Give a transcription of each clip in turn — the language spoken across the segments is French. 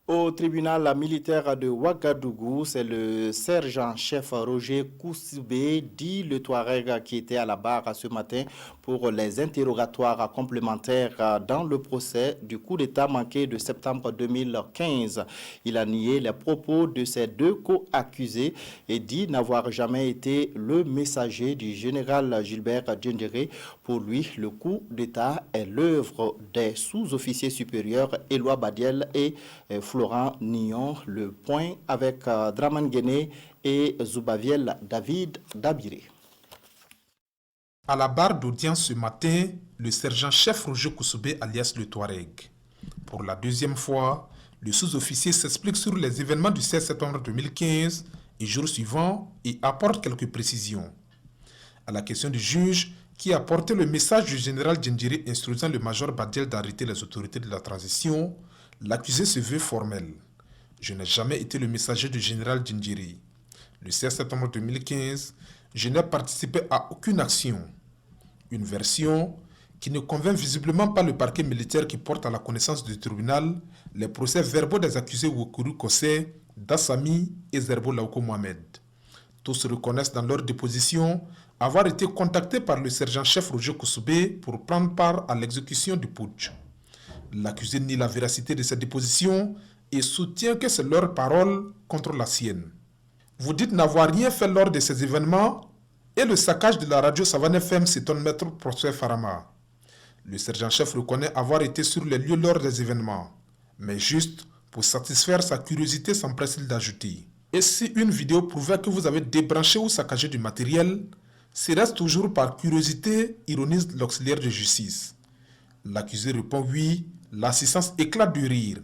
Au tribunal militaire de Ouagadougou, c'est le sergent-chef Roger Koussoubé, dit le Touareg, qui était à la barre ce matin pour les interrogatoires complémentaires dans le procès du coup d'État manqué de septembre 2015. Il a nié les propos de ses deux co-accusés et dit n'avoir jamais été le messager du général Gilbert Diendéré. Pour lui, le coup d'État est l'œuvre des sous-officiers supérieurs Éloi Badiel et Florent Nyon. Le point avec Draman Guéné et Zoubaviel David Dabiré. À la barre d'audience ce matin, le sergent-chef Roger Koussoubé alias le Touareg. Pour la deuxième fois, le sous-officier s'explique sur les événements du 16 septembre 2015 et jours suivants et apporte quelques précisions. À la question du juge qui a porté le message du général Diendéré instruisant le major Badiel d'arrêter les autorités de la transition, l'accusé se veut formel. Je n'ai jamais été le messager du général Diendéré. Le 16 septembre 2015, je n'ai participé à aucune action. Une version qui ne convainc visiblement pas le parquet militaire qui porte à la connaissance du tribunal les procès-verbaux des accusés Woukourou Kossé, Dassami et Zerbo Laouko Mohamed. Tous reconnaissent dans leur déposition avoir été contactés par le sergent-chef Roger Koussoubé pour prendre part à l'exécution du putsch. L'accusé nie la véracité de cette déposition et soutient que c'est leur parole contre la sienne. Vous dites n'avoir rien fait lors de ces événements et le saccage de la radio Savane FM, s'étonne maître Prosper Farama. Le sergent-chef reconnaît avoir été sur les lieux lors des événements, mais juste pour satisfaire sa curiosité, s'empresse-t-il d'ajouter. Et si une vidéo prouvait que vous avez débranché ou saccagé du matériel, serait-ce toujours par curiosité, ironise l'auxiliaire de justice. L'accusé répond oui, l'assistance éclate de rire.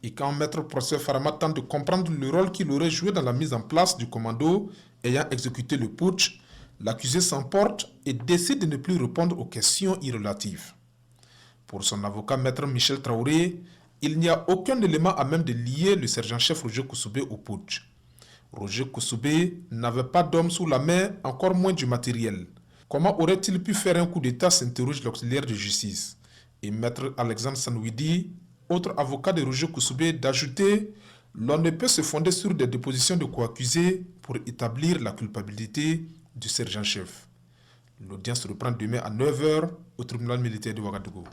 Et quand maître Prosper Farama tente de comprendre le rôle qu'il aurait joué dans la mise en place du commando ayant exécuté le putsch, l'accusé s'emporte et décide de ne plus répondre aux questions irrelatives. Pour son avocat maître Michel Traoré, il n'y a aucun élément à même de lier le sergent-chef Roger Koussoubé au putsch. Roger Koussoubé n'avait pas d'homme sous la main, encore moins du matériel. Comment aurait-il pu faire un coup d'État, s'interroge l'auxiliaire de justice. Et maître Alexandre Sanoudi, autre avocat de Roger Koussoubé, d'ajouter « L'on ne peut se fonder sur des dépositions de co-accusés pour établir la culpabilité du sergent-chef ». L'audience reprend demain à 9 h au tribunal militaire de Ouagadougou.